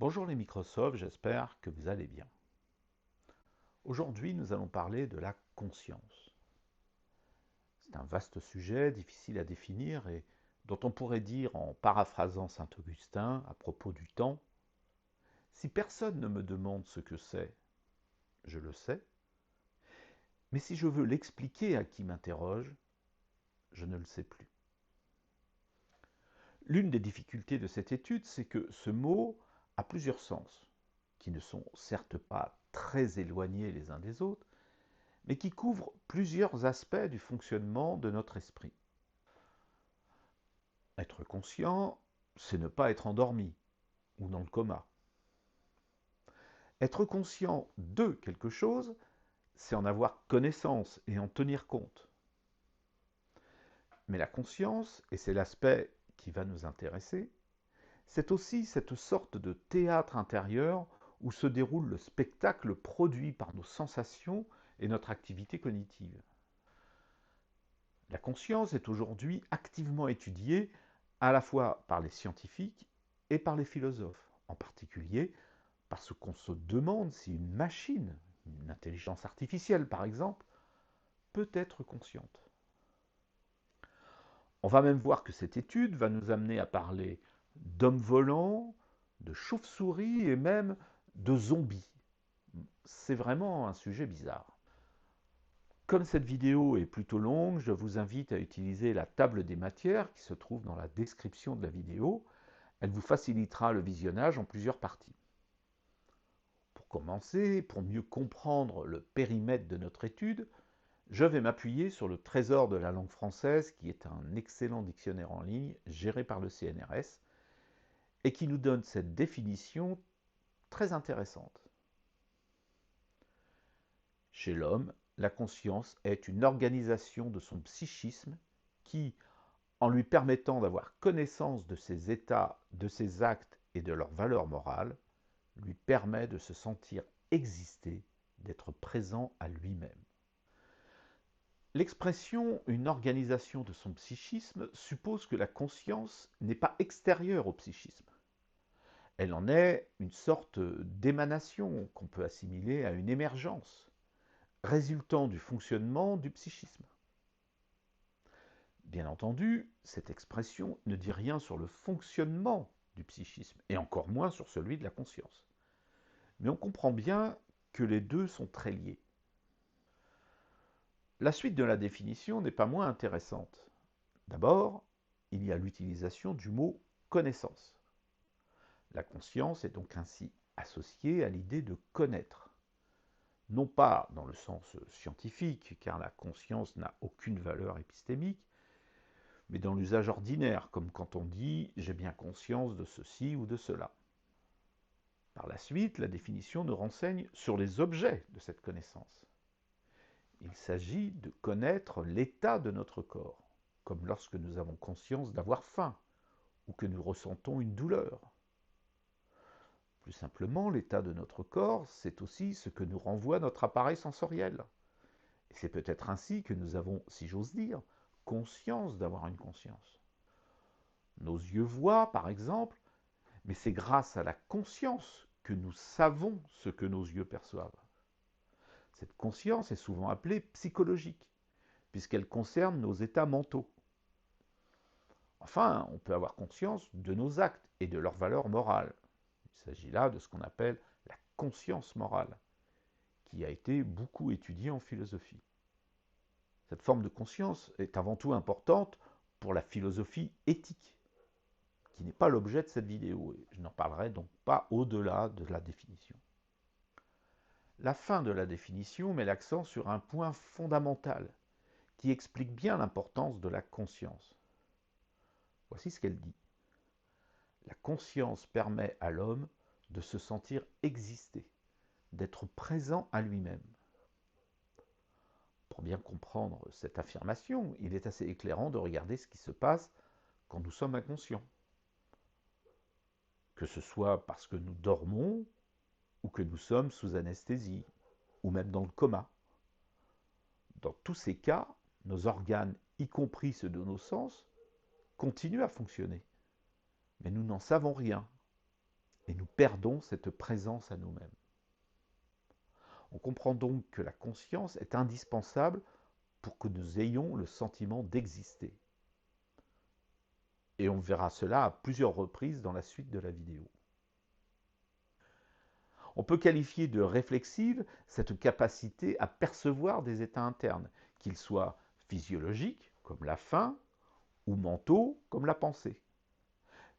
Bonjour les Microsoft, j'espère que vous allez bien. Aujourd'hui, nous allons parler de la conscience. C'est un vaste sujet, difficile à définir et dont on pourrait dire, en paraphrasant saint Augustin à propos du temps, si personne ne me demande ce que c'est, je le sais, mais si je veux l'expliquer à qui m'interroge, je ne le sais plus. L'une des difficultés de cette étude, c'est que ce mot a plusieurs sens, qui ne sont certes pas très éloignés les uns des autres, mais qui couvrent plusieurs aspects du fonctionnement de notre esprit. Être conscient, c'est ne pas être endormi ou dans le coma. Être conscient de quelque chose, c'est en avoir connaissance et en tenir compte. Mais la conscience, et c'est l'aspect qui va nous intéresser, c'est aussi cette sorte de théâtre intérieur où se déroule le spectacle produit par nos sensations et notre activité cognitive. La conscience est aujourd'hui activement étudiée à la fois par les scientifiques et par les philosophes, en particulier parce qu'on se demande si une machine, une intelligence artificielle par exemple, peut être consciente. On va même voir que cette étude va nous amener à parler d'hommes volants, de chauves-souris et même de zombies. C'est vraiment un sujet bizarre. Comme cette vidéo est plutôt longue, je vous invite à utiliser la table des matières qui se trouve dans la description de la vidéo. Elle vous facilitera le visionnage en plusieurs parties. Pour commencer, pour mieux comprendre le périmètre de notre étude, je vais m'appuyer sur le Trésor de la langue française, qui est un excellent dictionnaire en ligne géré par le CNRS et qui nous donne cette définition très intéressante. Chez l'homme, la conscience est une organisation de son psychisme qui, en lui permettant d'avoir connaissance de ses états, de ses actes et de leurs valeurs morales, lui permet de se sentir exister, d'être présent à lui-même. L'expression une organisation de son psychisme suppose que la conscience n'est pas extérieure au psychisme. Elle en est une sorte d'émanation qu'on peut assimiler à une émergence, résultant du fonctionnement du psychisme. Bien entendu, cette expression ne dit rien sur le fonctionnement du psychisme, et encore moins sur celui de la conscience. Mais on comprend bien que les deux sont très liés. La suite de la définition n'est pas moins intéressante. D'abord, il y a l'utilisation du mot connaissance. La conscience est donc ainsi associée à l'idée de connaître. Non pas dans le sens scientifique, car la conscience n'a aucune valeur épistémique, mais dans l'usage ordinaire, comme quand on dit « j'ai bien conscience de ceci ou de cela ». Par la suite, la définition nous renseigne sur les objets de cette connaissance. Il s'agit de connaître l'état de notre corps, comme lorsque nous avons conscience d'avoir faim ou que nous ressentons une douleur. Plus simplement, l'état de notre corps, c'est aussi ce que nous renvoie notre appareil sensoriel. Et c'est peut-être ainsi que nous avons, si j'ose dire, conscience d'avoir une conscience. Nos yeux voient, par exemple, mais c'est grâce à la conscience que nous savons ce que nos yeux perçoivent. Cette conscience est souvent appelée psychologique, puisqu'elle concerne nos états mentaux. Enfin, on peut avoir conscience de nos actes et de leur valeur morale. Il s'agit là de ce qu'on appelle la conscience morale, qui a été beaucoup étudiée en philosophie. Cette forme de conscience est avant tout importante pour la philosophie éthique, qui n'est pas l'objet de cette vidéo, et je n'en parlerai donc pas au-delà de la définition. La fin de la définition met l'accent sur un point fondamental, qui explique bien l'importance de la conscience. Voici ce qu'elle dit. La conscience permet à l'homme de se sentir exister, d'être présent à lui-même. Pour bien comprendre cette affirmation, il est assez éclairant de regarder ce qui se passe quand nous sommes inconscients. Que ce soit parce que nous dormons ou que nous sommes sous anesthésie, ou même dans le coma. Dans tous ces cas, nos organes, y compris ceux de nos sens, continuent à fonctionner. Mais nous n'en savons rien. et nous perdons cette présence à nous-mêmes. On comprend donc que la conscience est indispensable pour que nous ayons le sentiment d'exister. Et on verra cela à plusieurs reprises dans la suite de la vidéo. On peut qualifier de réflexive cette capacité à percevoir des états internes, qu'ils soient physiologiques, comme la faim, ou mentaux, comme la pensée.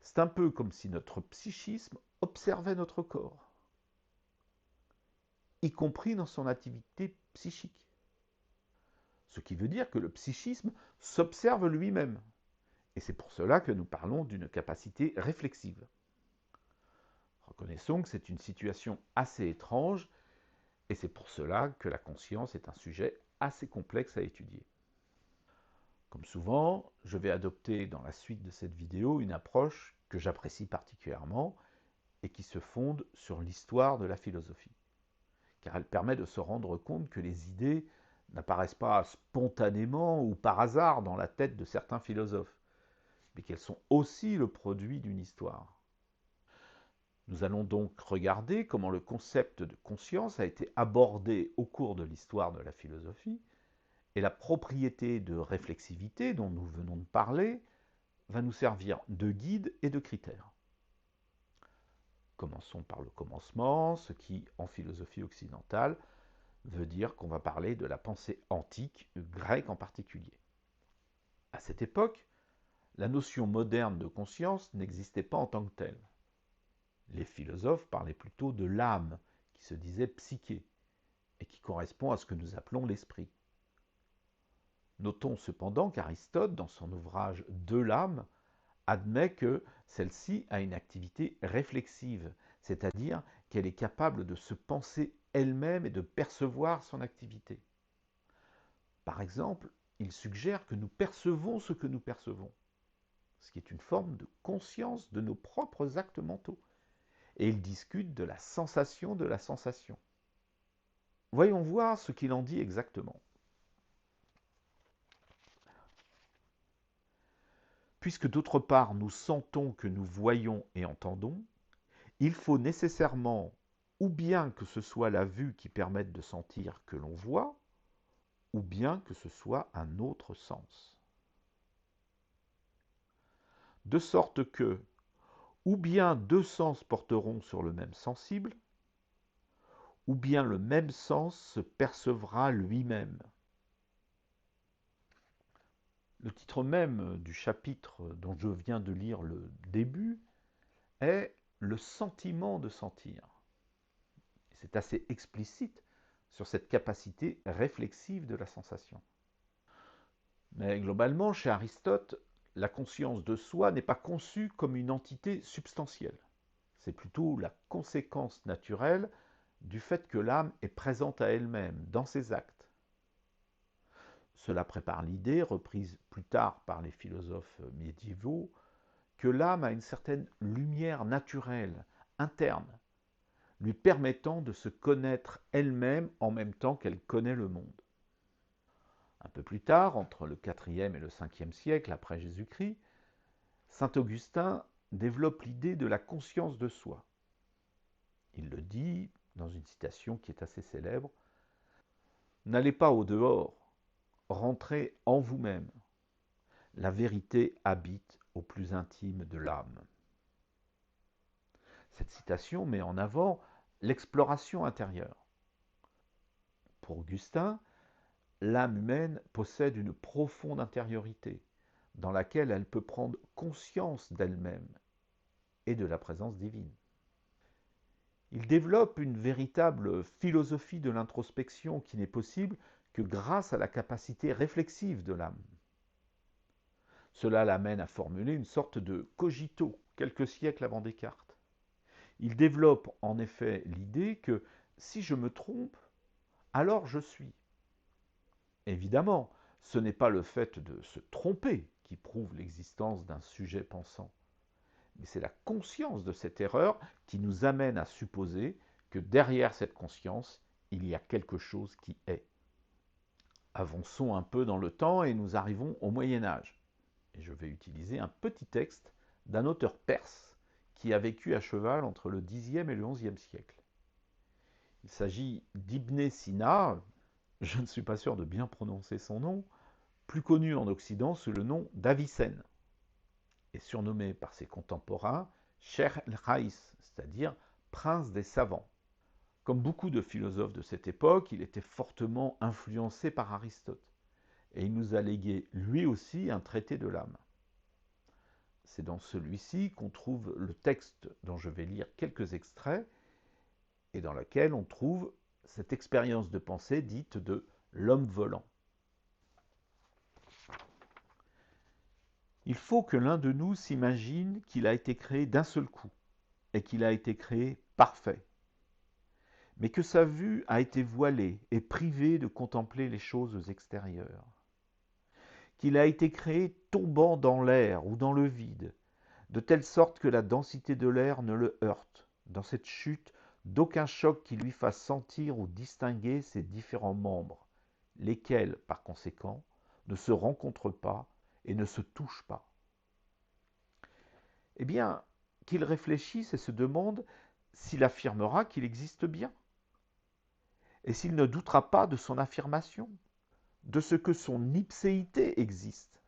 C'est un peu comme si notre psychisme observait notre corps, y compris dans son activité psychique. Ce qui veut dire que le psychisme s'observe lui-même. Et c'est pour cela que nous parlons d'une capacité réflexive. Reconnaissons que c'est une situation assez étrange, et c'est pour cela que la conscience est un sujet assez complexe à étudier. Comme souvent, je vais adopter dans la suite de cette vidéo une approche que j'apprécie particulièrement et qui se fonde sur l'histoire de la philosophie, car elle permet de se rendre compte que les idées n'apparaissent pas spontanément ou par hasard dans la tête de certains philosophes, mais qu'elles sont aussi le produit d'une histoire. Nous allons donc regarder comment le concept de conscience a été abordé au cours de l'histoire de la philosophie, et la propriété de réflexivité dont nous venons de parler va nous servir de guide et de critère. Commençons par le commencement, ce qui, en philosophie occidentale, veut dire qu'on va parler de la pensée antique, grecque en particulier. À cette époque, la notion moderne de conscience n'existait pas en tant que telle. Les philosophes parlaient plutôt de l'âme, qui se disait psyché, et qui correspond à ce que nous appelons l'esprit. Notons cependant qu'Aristote, dans son ouvrage De l'âme, admet que celle-ci a une activité réflexive, c'est-à-dire qu'elle est capable de se penser elle-même et de percevoir son activité. Par exemple, il suggère que nous percevons ce que nous percevons, ce qui est une forme de conscience de nos propres actes mentaux. Et il discute de la sensation de la sensation. Voyons voir ce qu'il en dit exactement. Puisque d'autre part nous sentons que nous voyons et entendons, il faut nécessairement ou bien que ce soit la vue qui permette de sentir que l'on voit, ou bien que ce soit un autre sens. De sorte que, ou bien deux sens porteront sur le même sensible, ou bien le même sens se percevra lui-même. Le titre même du chapitre dont je viens de lire le début est « Le sentiment de sentir ». C'est assez explicite sur cette capacité réflexive de la sensation. Mais globalement, chez Aristote, la conscience de soi n'est pas conçue comme une entité substantielle. C'est plutôt la conséquence naturelle du fait que l'âme est présente à elle-même, dans ses actes. Cela prépare l'idée, reprise plus tard par les philosophes médiévaux, que l'âme a une certaine lumière naturelle, interne, lui permettant de se connaître elle-même en même temps qu'elle connaît le monde. Un peu plus tard, entre le IVe et le Ve siècle après Jésus-Christ, saint Augustin développe l'idée de la conscience de soi. Il le dit dans une citation qui est assez célèbre, « N'allez pas au dehors, rentrez en vous-même. La vérité habite au plus intime de l'âme. » Cette citation met en avant l'exploration intérieure. Pour Augustin, l'âme humaine possède une profonde intériorité, dans laquelle elle peut prendre conscience d'elle-même et de la présence divine. Il développe une véritable philosophie de l'introspection qui n'est possible que grâce à la capacité réflexive de l'âme. Cela l'amène à formuler une sorte de cogito, quelques siècles avant Descartes. Il développe en effet l'idée que si je me trompe, alors je suis. Évidemment, ce n'est pas le fait de se tromper qui prouve l'existence d'un sujet pensant, mais c'est la conscience de cette erreur qui nous amène à supposer que derrière cette conscience, il y a quelque chose qui est. Avançons un peu dans le temps et nous arrivons au Moyen Âge. Et je vais utiliser un petit texte d'un auteur perse qui a vécu à cheval entre le Xe et le XIe siècle. Il s'agit d'Ibn Sina, je ne suis pas sûr de bien prononcer son nom, plus connu en Occident sous le nom d'Avicenne, et surnommé par ses contemporains Cheikh el-Raïs, c'est-à-dire prince des savants. Comme beaucoup de philosophes de cette époque, il était fortement influencé par Aristote, et il nous a légué lui aussi un traité de l'âme. C'est dans celui-ci qu'on trouve le texte dont je vais lire quelques extraits, et dans lequel on trouve cette expérience de pensée dite de l'homme volant. Il faut que l'un de nous s'imagine qu'il a été créé d'un seul coup, et qu'il a été créé parfait, mais que sa vue a été voilée et privée de contempler les choses extérieures, qu'il a été créé tombant dans l'air ou dans le vide, de telle sorte que la densité de l'air ne le heurte, dans cette chute, d'aucun choc qui lui fasse sentir ou distinguer ses différents membres, lesquels, par conséquent, ne se rencontrent pas et ne se touchent pas. Eh bien, qu'il réfléchisse et se demande s'il affirmera qu'il existe bien, et s'il ne doutera pas de son affirmation, de ce que son ipséité existe,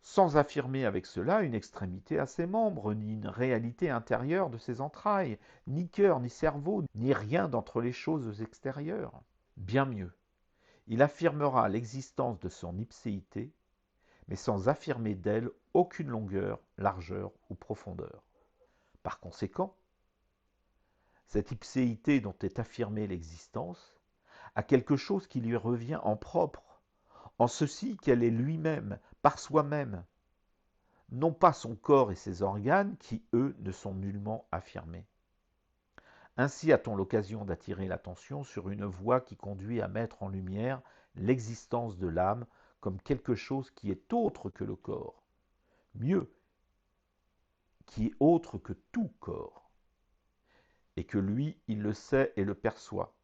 sans affirmer avec cela une extrémité à ses membres, ni une réalité intérieure de ses entrailles, ni cœur, ni cerveau, ni rien d'entre les choses extérieures. Bien mieux, il affirmera l'existence de son ipséité, mais sans affirmer d'elle aucune longueur, largeur ou profondeur. Par conséquent, cette ipséité dont est affirmée l'existence a quelque chose qui lui revient en propre, en ceci qu'elle est lui-même, par soi-même, non pas son corps et ses organes qui, eux, ne sont nullement affirmés. Ainsi a-t-on l'occasion d'attirer l'attention sur une voie qui conduit à mettre en lumière l'existence de l'âme comme quelque chose qui est autre que le corps, mieux, qui est autre que tout corps, et que lui, il le sait et le perçoit.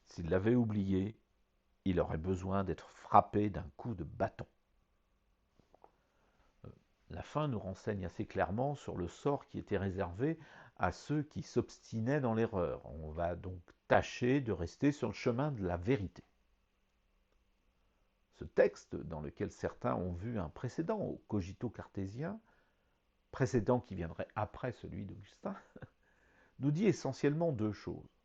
S'il l'avait oublié, il aurait besoin d'être frappé d'un coup de bâton. La fin nous renseigne assez clairement sur le sort qui était réservé à ceux qui s'obstinaient dans l'erreur. On va donc tâcher de rester sur le chemin de la vérité. Ce texte, dans lequel certains ont vu un précédent au cogito cartésien, précédent qui viendrait après celui d'Augustin, nous dit essentiellement deux choses.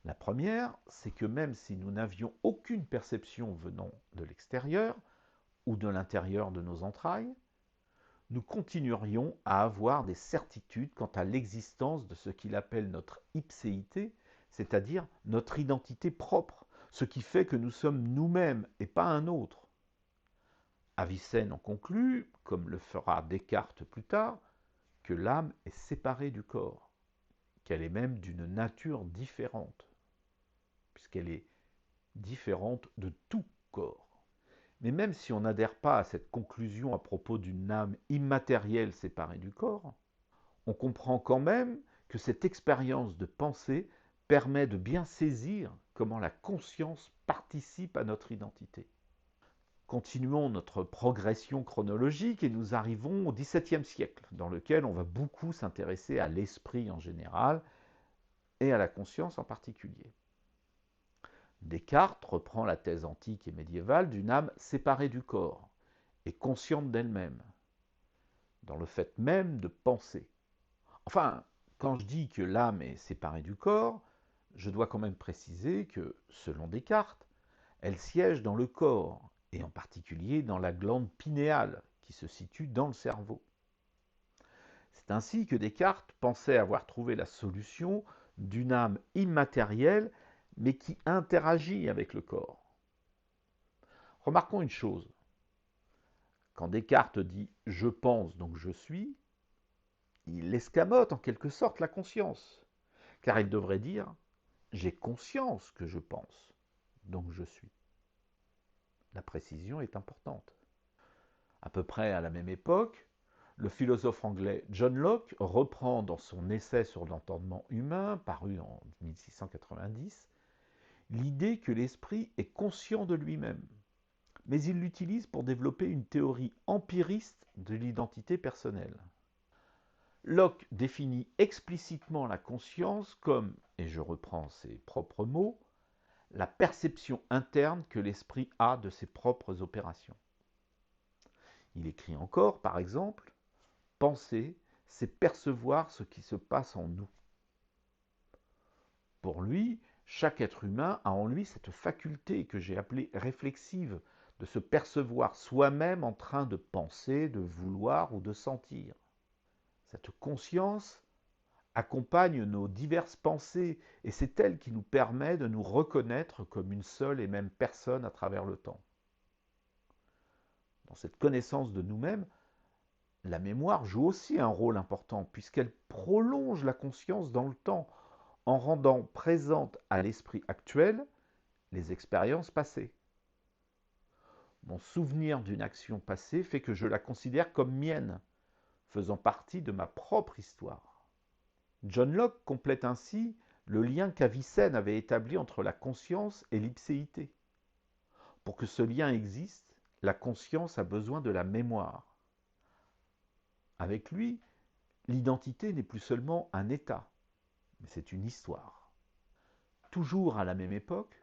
La première, c'est que même si nous n'avions aucune perception venant de l'extérieur ou de l'intérieur de nos entrailles, nous continuerions à avoir des certitudes quant à l'existence de ce qu'il appelle notre ipséité, c'est-à-dire notre identité propre, ce qui fait que nous sommes nous-mêmes et pas un autre. Avicenne en conclut, comme le fera Descartes plus tard, que l'âme est séparée du corps, qu'elle est même d'une nature différente, puisqu'elle est différente de tout corps. Mais même si on n'adhère pas à cette conclusion à propos d'une âme immatérielle séparée du corps, on comprend quand même que cette expérience de pensée permet de bien saisir comment la conscience participe à notre identité. Continuons notre progression chronologique et nous arrivons au XVIIe siècle, dans lequel on va beaucoup s'intéresser à l'esprit en général et à la conscience en particulier. Descartes reprend la thèse antique et médiévale d'une âme séparée du corps et consciente d'elle-même, dans le fait même de penser. Enfin, quand je dis que l'âme est séparée du corps, je dois quand même préciser que, selon Descartes, elle siège dans le corps, et en particulier dans la glande pinéale, qui se situe dans le cerveau. C'est ainsi que Descartes pensait avoir trouvé la solution d'une âme immatérielle, mais qui interagit avec le corps. Remarquons une chose. Quand Descartes dit « je pense, donc je suis », il escamote en quelque sorte la conscience, car il devrait dire « j'ai conscience que je pense, donc je suis ». La précision est importante. À peu près à la même époque, le philosophe anglais John Locke reprend dans son essai sur l'entendement humain, paru en 1690, l'idée que l'esprit est conscient de lui-même, mais il l'utilise pour développer une théorie empiriste de l'identité personnelle. Locke définit explicitement la conscience comme, et je reprends ses propres mots, la perception interne que l'esprit a de ses propres opérations. Il écrit encore, par exemple, penser, c'est percevoir ce qui se passe en nous. Pour lui, chaque être humain a en lui cette faculté que j'ai appelée réflexive, de se percevoir soi-même en train de penser, de vouloir ou de sentir. Cette conscience accompagne nos diverses pensées et c'est elle qui nous permet de nous reconnaître comme une seule et même personne à travers le temps. Dans cette connaissance de nous-mêmes, la mémoire joue aussi un rôle important puisqu'elle prolonge la conscience dans le temps en rendant présente à l'esprit actuel les expériences passées. Mon souvenir d'une action passée fait que je la considère comme mienne, faisant partie de ma propre histoire. John Locke complète ainsi le lien qu'Avicenne avait établi entre la conscience et l'ipséité. Pour que ce lien existe, la conscience a besoin de la mémoire. Avec lui, l'identité n'est plus seulement un état, mais c'est une histoire. Toujours à la même époque,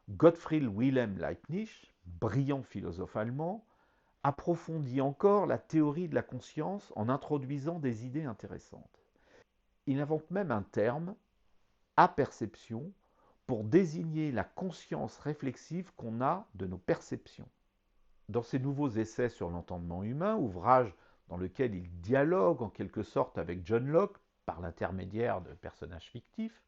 Gottfried Wilhelm Leibniz, brillant philosophe allemand, approfondit encore la théorie de la conscience en introduisant des idées intéressantes. Il invente même un terme, apperception, pour désigner la conscience réflexive qu'on a de nos perceptions. Dans ses nouveaux essais sur l'entendement humain, ouvrage dans lequel il dialogue en quelque sorte avec John Locke par l'intermédiaire de personnages fictifs,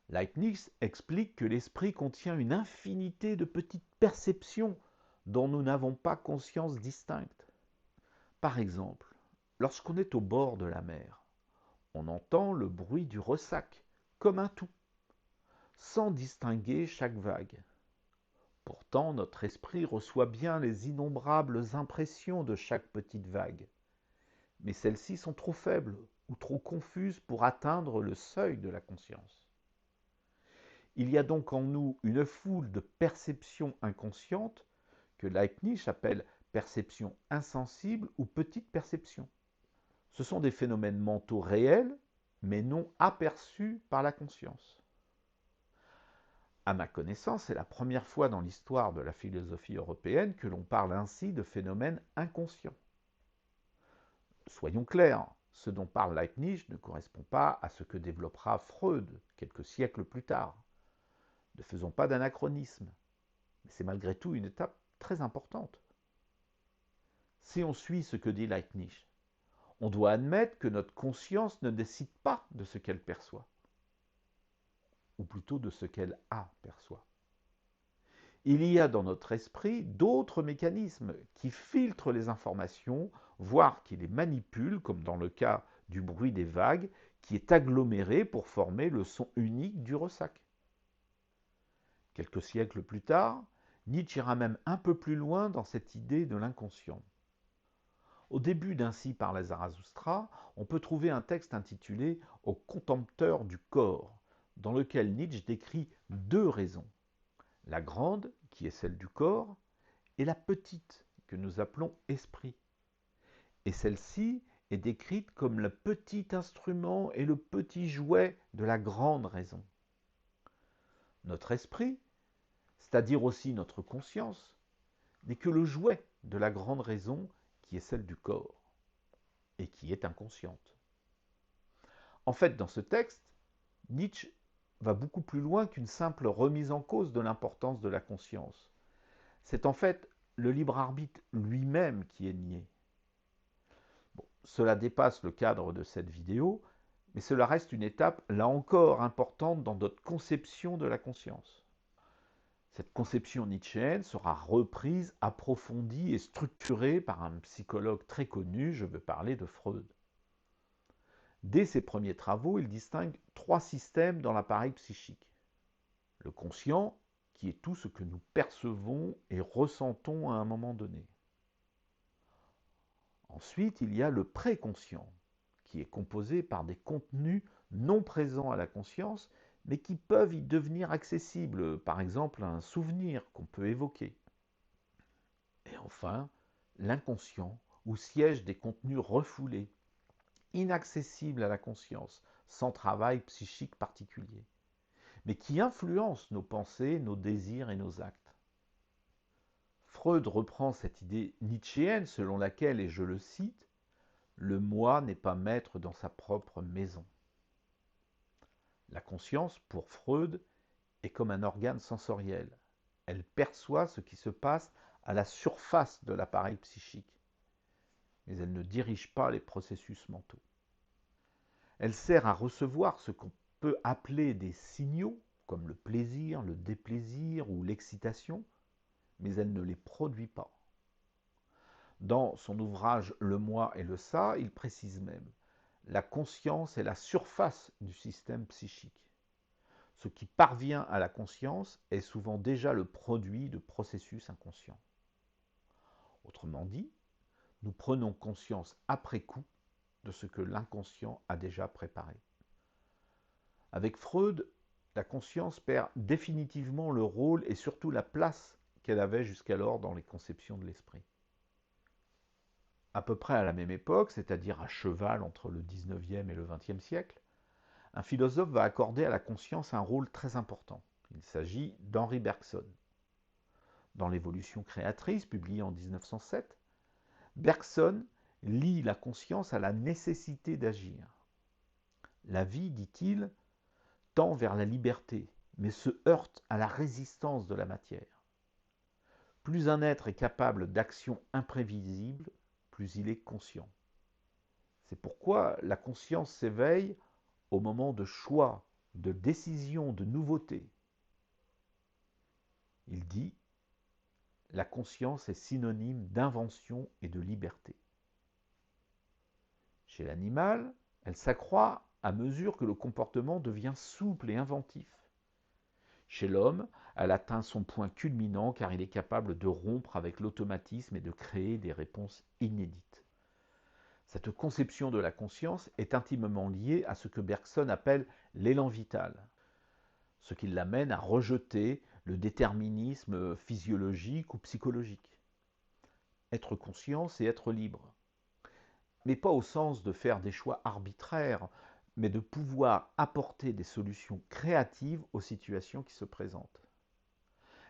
Leibniz explique que l'esprit contient une infinité de petites perceptions dont nous n'avons pas conscience distincte. Par exemple, lorsqu'on est au bord de la mer, on entend le bruit du ressac comme un tout, sans distinguer chaque vague. Pourtant, notre esprit reçoit bien les innombrables impressions de chaque petite vague, mais celles-ci sont trop faibles ou trop confuses pour atteindre le seuil de la conscience. Il y a donc en nous une foule de perceptions inconscientes que Leibniz appelle perceptions insensibles ou petites perceptions. Ce sont des phénomènes mentaux réels, mais non aperçus par la conscience. À ma connaissance, c'est la première fois dans l'histoire de la philosophie européenne que l'on parle ainsi de phénomènes inconscients. Soyons clairs, ce dont parle Leibniz ne correspond pas à ce que développera Freud quelques siècles plus tard. Ne faisons pas d'anachronisme, mais c'est malgré tout une étape très importante. Si on suit ce que dit Leibniz, on doit admettre que notre conscience ne décide pas de ce qu'elle perçoit, ou plutôt de ce qu'elle aperçoit. Il y a dans notre esprit d'autres mécanismes qui filtrent les informations, voire qui les manipulent, comme dans le cas du bruit des vagues, qui est aggloméré pour former le son unique du ressac. Quelques siècles plus tard, Nietzsche ira même un peu plus loin dans cette idée de l'inconscient. Au début d'Ainsi parle Zarathustra, on peut trouver un texte intitulé « Au contempteur du corps », dans lequel Nietzsche décrit deux raisons. La grande, qui est celle du corps, et la petite, que nous appelons esprit. Et celle-ci est décrite comme le petit instrument et le petit jouet de la grande raison. Notre esprit, c'est-à-dire aussi notre conscience, n'est que le jouet de la grande raison qui est celle du corps, et qui est inconsciente. En fait, dans ce texte, Nietzsche va beaucoup plus loin qu'une simple remise en cause de l'importance de la conscience. C'est en fait le libre arbitre lui-même qui est nié. Bon, cela dépasse le cadre de cette vidéo, mais cela reste une étape, là encore, importante dans notre conception de la conscience. Cette conception nietzschéenne sera reprise, approfondie et structurée par un psychologue très connu, je veux parler de Freud. Dès ses premiers travaux, il distingue trois systèmes dans l'appareil psychique. Le conscient, qui est tout ce que nous percevons et ressentons à un moment donné. Ensuite, il y a le préconscient, qui est composé par des contenus non présents à la conscience, mais qui peuvent y devenir accessibles, par exemple un souvenir qu'on peut évoquer. Et enfin, l'inconscient, où siègent des contenus refoulés, inaccessible à la conscience, sans travail psychique particulier, mais qui influence nos pensées, nos désirs et nos actes. Freud reprend cette idée nietzschéenne selon laquelle, et je le cite, « le moi n'est pas maître dans sa propre maison ». La conscience, pour Freud, est comme un organe sensoriel. Elle perçoit ce qui se passe à la surface de l'appareil psychique, mais elle ne dirige pas les processus mentaux. Elle sert à recevoir ce qu'on peut appeler des signaux, comme le plaisir, le déplaisir ou l'excitation, mais elle ne les produit pas. Dans son ouvrage Le moi et le ça, il précise même « La conscience est la surface du système psychique. Ce qui parvient à la conscience est souvent déjà le produit de processus inconscients. » Autrement dit, nous prenons conscience après coup de ce que l'inconscient a déjà préparé. Avec Freud, la conscience perd définitivement le rôle et surtout la place qu'elle avait jusqu'alors dans les conceptions de l'esprit. À peu près à la même époque, c'est-à-dire à cheval entre le XIXe et le XXe siècle, un philosophe va accorder à la conscience un rôle très important. Il s'agit d'Henri Bergson. Dans l'Évolution créatrice, publiée en 1907, Bergson lie la conscience à la nécessité d'agir. La vie, dit-il, tend vers la liberté, mais se heurte à la résistance de la matière. Plus un être est capable d'actions imprévisibles, plus il est conscient. C'est pourquoi la conscience s'éveille au moment de choix, de décision, de nouveauté. Il dit « La conscience est synonyme d'invention et de liberté ». Chez l'animal, elle s'accroît à mesure que le comportement devient souple et inventif. Chez l'homme, elle atteint son point culminant car il est capable de rompre avec l'automatisme et de créer des réponses inédites. Cette conception de la conscience est intimement liée à ce que Bergson appelle l'élan vital, ce qui l'amène à rejeter le déterminisme physiologique ou psychologique. Être conscient, c'est être libre. Mais pas au sens de faire des choix arbitraires, mais de pouvoir apporter des solutions créatives aux situations qui se présentent.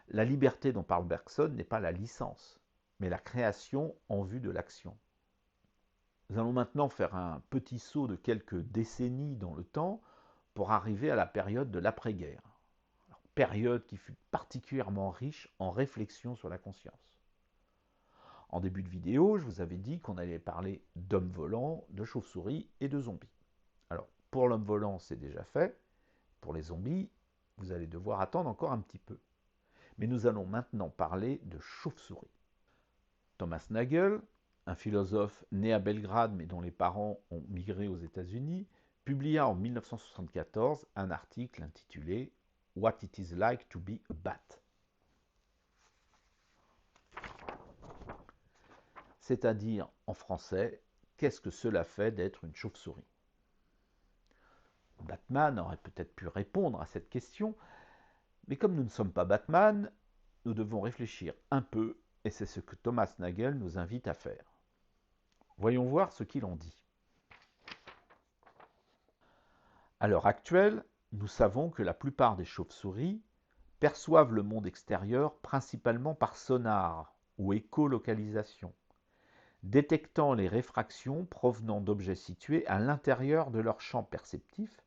La liberté dont parle Bergson n'est pas la licence, mais la création en vue de l'action. Nous allons maintenant faire un petit saut de quelques décennies dans le temps pour arriver à la période de l'après-guerre. Période qui fut particulièrement riche en réflexion sur la conscience. En début de vidéo, je vous avais dit qu'on allait parler d'hommes volants, de chauves-souris et de zombies. Alors, pour l'homme volant, c'est déjà fait. Pour les zombies, vous allez devoir attendre encore un petit peu. Mais nous allons maintenant parler de chauves-souris. Thomas Nagel, un philosophe né à Belgrade mais dont les parents ont migré aux États-Unis, publia en 1974 un article intitulé « What it is like to be a bat ». C'est-à-dire, en français, qu'est-ce que cela fait d'être une chauve-souris? Batman aurait peut-être pu répondre à cette question, mais comme nous ne sommes pas Batman, nous devons réfléchir un peu, et c'est ce que Thomas Nagel nous invite à faire. Voyons voir ce qu'il en dit. À l'heure actuelle, nous savons que la plupart des chauves-souris perçoivent le monde extérieur principalement par sonar ou écolocalisation, détectant les réfractions provenant d'objets situés à l'intérieur de leur champ perceptif,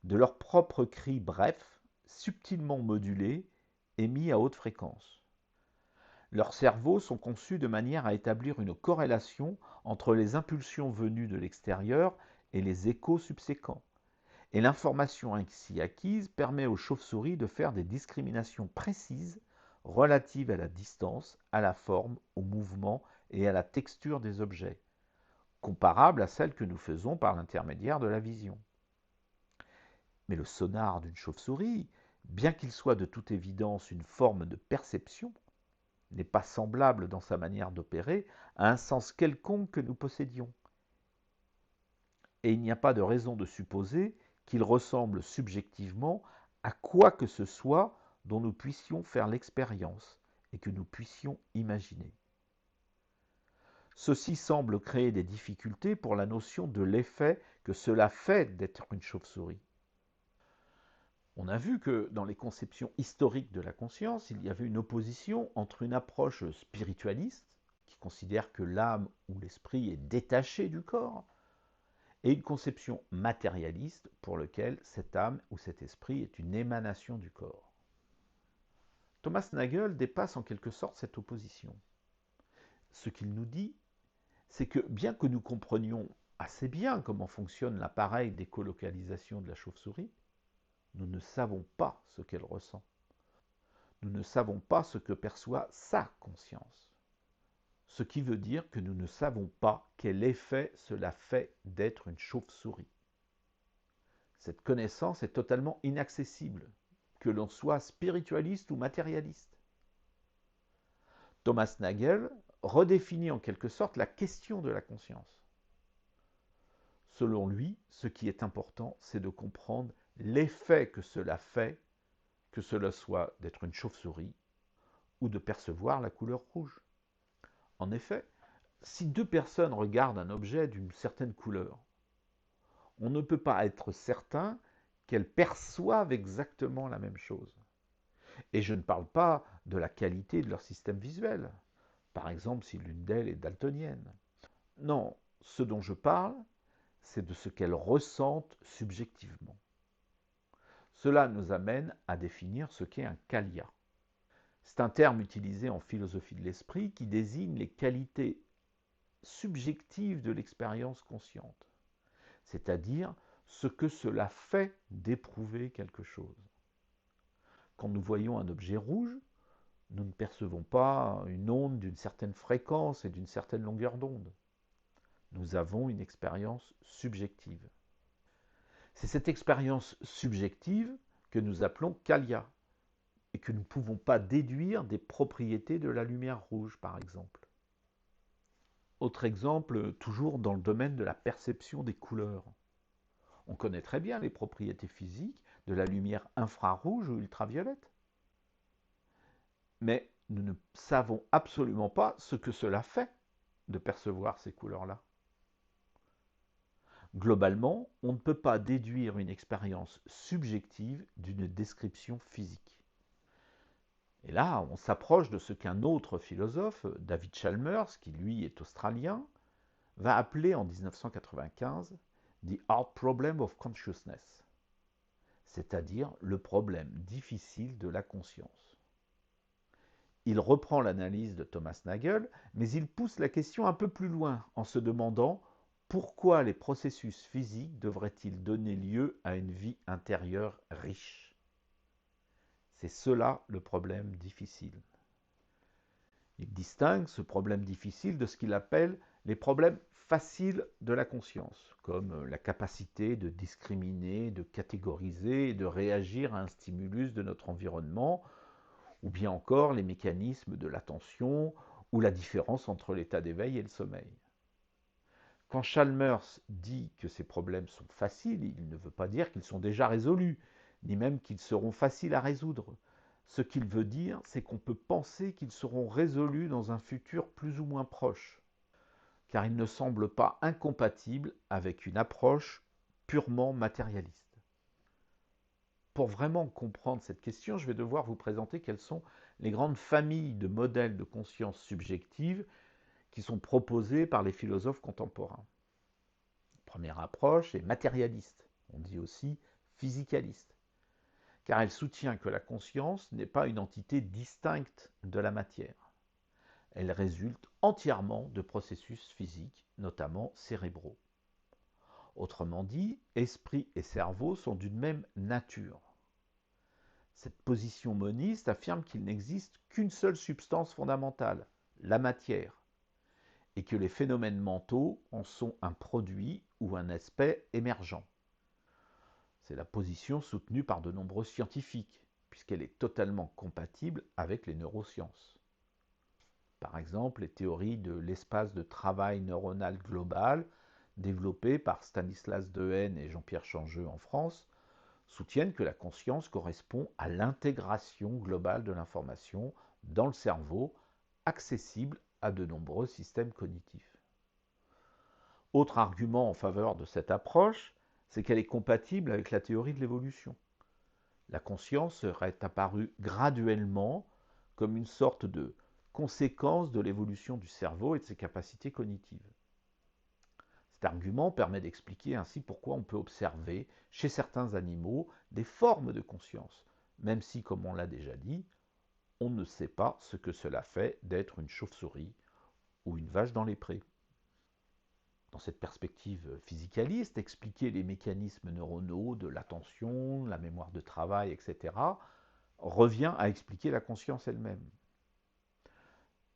de leurs propres cris brefs, subtilement modulés, émis à haute fréquence. Leurs cerveaux sont conçus de manière à établir une corrélation entre les impulsions venues de l'extérieur et les échos subséquents. Et l'information ainsi acquise permet aux chauves-souris de faire des discriminations précises relatives à la distance, à la forme, au mouvement et à la texture des objets, comparables à celles que nous faisons par l'intermédiaire de la vision. Mais le sonar d'une chauve-souris, bien qu'il soit de toute évidence une forme de perception, n'est pas semblable dans sa manière d'opérer à un sens quelconque que nous possédions. Et il n'y a pas de raison de supposer qu'il ressemble subjectivement à quoi que ce soit dont nous puissions faire l'expérience et que nous puissions imaginer. Ceci semble créer des difficultés pour la notion de l'effet que cela fait d'être une chauve-souris. On a vu que dans les conceptions historiques de la conscience, il y avait une opposition entre une approche spiritualiste, qui considère que l'âme ou l'esprit est détaché du corps, et une conception matérialiste pour laquelle cette âme ou cet esprit est une émanation du corps. Thomas Nagel dépasse en quelque sorte cette opposition. Ce qu'il nous dit, c'est que bien que nous comprenions assez bien comment fonctionne l'appareil d'écolocalisation de la chauve-souris, nous ne savons pas ce qu'elle ressent. Nous ne savons pas ce que perçoit sa conscience. Ce qui veut dire que nous ne savons pas quel effet cela fait d'être une chauve-souris. Cette connaissance est totalement inaccessible, que l'on soit spiritualiste ou matérialiste. Thomas Nagel redéfinit en quelque sorte la question de la conscience. Selon lui, ce qui est important, c'est de comprendre l'effet que cela fait, que cela soit d'être une chauve-souris ou de percevoir la couleur rouge. En effet, si deux personnes regardent un objet d'une certaine couleur, on ne peut pas être certain qu'elles perçoivent exactement la même chose. Et je ne parle pas de la qualité de leur système visuel, par exemple si l'une d'elles est daltonienne. Non, ce dont je parle, c'est de ce qu'elles ressentent subjectivement. Cela nous amène à définir ce qu'est un qualia. C'est un terme utilisé en philosophie de l'esprit qui désigne les qualités subjectives de l'expérience consciente, c'est-à-dire ce que cela fait d'éprouver quelque chose. Quand nous voyons un objet rouge, nous ne percevons pas une onde d'une certaine fréquence et d'une certaine longueur d'onde. Nous avons une expérience subjective. C'est cette expérience subjective que nous appelons qualia et que nous ne pouvons pas déduire des propriétés de la lumière rouge, par exemple. Autre exemple, toujours dans le domaine de la perception des couleurs. On connaît très bien les propriétés physiques de la lumière infrarouge ou ultraviolette. Mais nous ne savons absolument pas ce que cela fait de percevoir ces couleurs-là. Globalement, on ne peut pas déduire une expérience subjective d'une description physique. Et là, on s'approche de ce qu'un autre philosophe, David Chalmers, qui lui est australien, va appeler en 1995 The Hard Problem of Consciousness, c'est-à-dire le problème difficile de la conscience. Il reprend l'analyse de Thomas Nagel, mais il pousse la question un peu plus loin en se demandant pourquoi les processus physiques devraient-ils donner lieu à une vie intérieure riche. C'est cela le problème difficile. Il distingue ce problème difficile de ce qu'il appelle les problèmes faciles de la conscience, comme la capacité de discriminer, de catégoriser et de réagir à un stimulus de notre environnement, ou bien encore les mécanismes de l'attention ou la différence entre l'état d'éveil et le sommeil. Quand Chalmers dit que ces problèmes sont faciles, il ne veut pas dire qu'ils sont déjà résolus, ni même qu'ils seront faciles à résoudre. Ce qu'il veut dire, c'est qu'on peut penser qu'ils seront résolus dans un futur plus ou moins proche, car ils ne semblent pas incompatibles avec une approche purement matérialiste. Pour vraiment comprendre cette question, je vais devoir vous présenter quelles sont les grandes familles de modèles de conscience subjective qui sont proposés par les philosophes contemporains. La première approche est matérialiste, on dit aussi physicaliste, car elle soutient que la conscience n'est pas une entité distincte de la matière. Elle résulte entièrement de processus physiques, notamment cérébraux. Autrement dit, esprit et cerveau sont d'une même nature. Cette position moniste affirme qu'il n'existe qu'une seule substance fondamentale, la matière, et que les phénomènes mentaux en sont un produit ou un aspect émergent. C'est la position soutenue par de nombreux scientifiques, puisqu'elle est totalement compatible avec les neurosciences. Par exemple, les théories de l'espace de travail neuronal global, développées par Stanislas Dehaene et Jean-Pierre Changeux en France, soutiennent que la conscience correspond à l'intégration globale de l'information dans le cerveau, accessible à de nombreux systèmes cognitifs. Autre argument en faveur de cette approche, c'est qu'elle est compatible avec la théorie de l'évolution. La conscience serait apparue graduellement comme une sorte de conséquence de l'évolution du cerveau et de ses capacités cognitives. Cet argument permet d'expliquer ainsi pourquoi on peut observer chez certains animaux des formes de conscience, même si, comme on l'a déjà dit, on ne sait pas ce que cela fait d'être une chauve-souris ou une vache dans les prés. Dans cette perspective physicaliste, expliquer les mécanismes neuronaux de l'attention, la mémoire de travail, etc., revient à expliquer la conscience elle-même.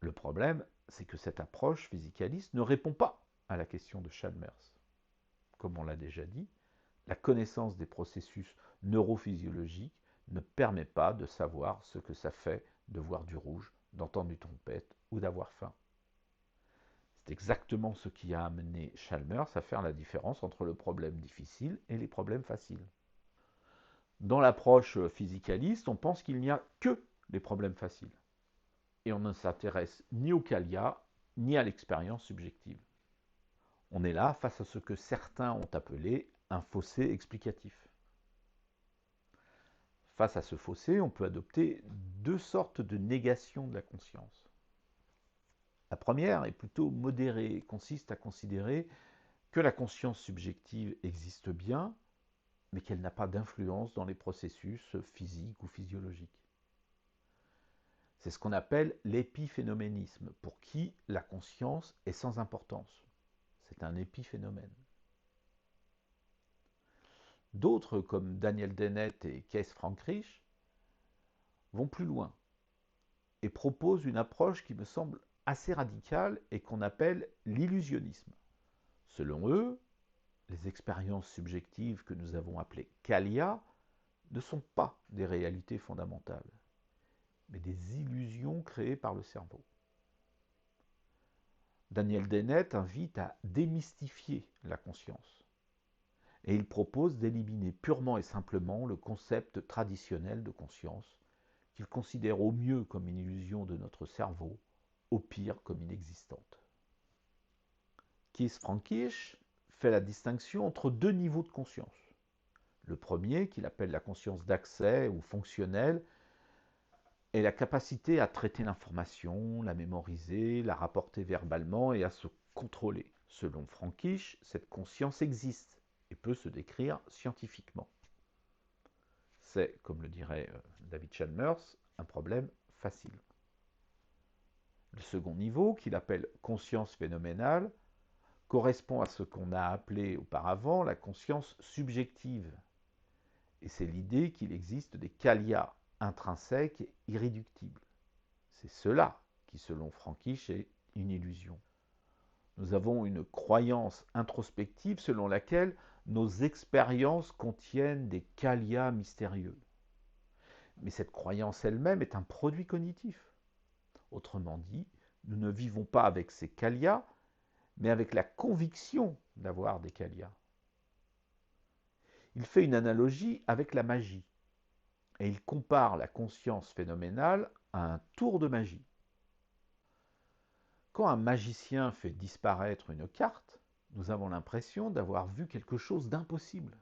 Le problème, c'est que cette approche physicaliste ne répond pas à la question de Chalmers. Comme on l'a déjà dit, la connaissance des processus neurophysiologiques ne permet pas de savoir ce que ça fait de voir du rouge, d'entendre une trompette ou d'avoir faim. C'est exactement ce qui a amené Chalmers à faire la différence entre le problème difficile et les problèmes faciles. Dans l'approche physicaliste, on pense qu'il n'y a que les problèmes faciles. Et on ne s'intéresse ni au qualia, ni à l'expérience subjective. On est là face à ce que certains ont appelé un fossé explicatif. Face à ce fossé, on peut adopter deux sortes de négation de la conscience. La première est plutôt modérée et consiste à considérer que la conscience subjective existe bien, mais qu'elle n'a pas d'influence dans les processus physiques ou physiologiques. C'est ce qu'on appelle l'épiphénoménisme, pour qui la conscience est sans importance. C'est un épiphénomène. D'autres, comme Daniel Dennett et Kees Frankreich, vont plus loin et proposent une approche qui me semble assez radicale et qu'on appelle l'illusionnisme. Selon eux, les expériences subjectives que nous avons appelées qualia ne sont pas des réalités fondamentales, mais des illusions créées par le cerveau. Daniel Dennett invite à démystifier la conscience. Et il propose d'éliminer purement et simplement le concept traditionnel de conscience, qu'il considère au mieux comme une illusion de notre cerveau, au pire comme inexistante. Kees Frankreich fait la distinction entre deux niveaux de conscience. Le premier, qu'il appelle la conscience d'accès ou fonctionnelle, est la capacité à traiter l'information, la mémoriser, la rapporter verbalement et à se contrôler. Selon Frankreich, cette conscience existe et peut se décrire scientifiquement. C'est, comme le dirait David Chalmers, un problème facile. Le second niveau, qu'il appelle conscience phénoménale, correspond à ce qu'on a appelé auparavant la conscience subjective. Et c'est l'idée qu'il existe des qualia intrinsèques et irréductibles. C'est cela qui, selon Frankreich, est une illusion. Nous avons une croyance introspective selon laquelle nos expériences contiennent des qualia mystérieux. Mais cette croyance elle-même est un produit cognitif. Autrement dit, nous ne vivons pas avec ces qualia, mais avec la conviction d'avoir des qualia. Il fait une analogie avec la magie, et il compare la conscience phénoménale à un tour de magie. Quand un magicien fait disparaître une carte, nous avons l'impression d'avoir vu quelque chose d'impossible.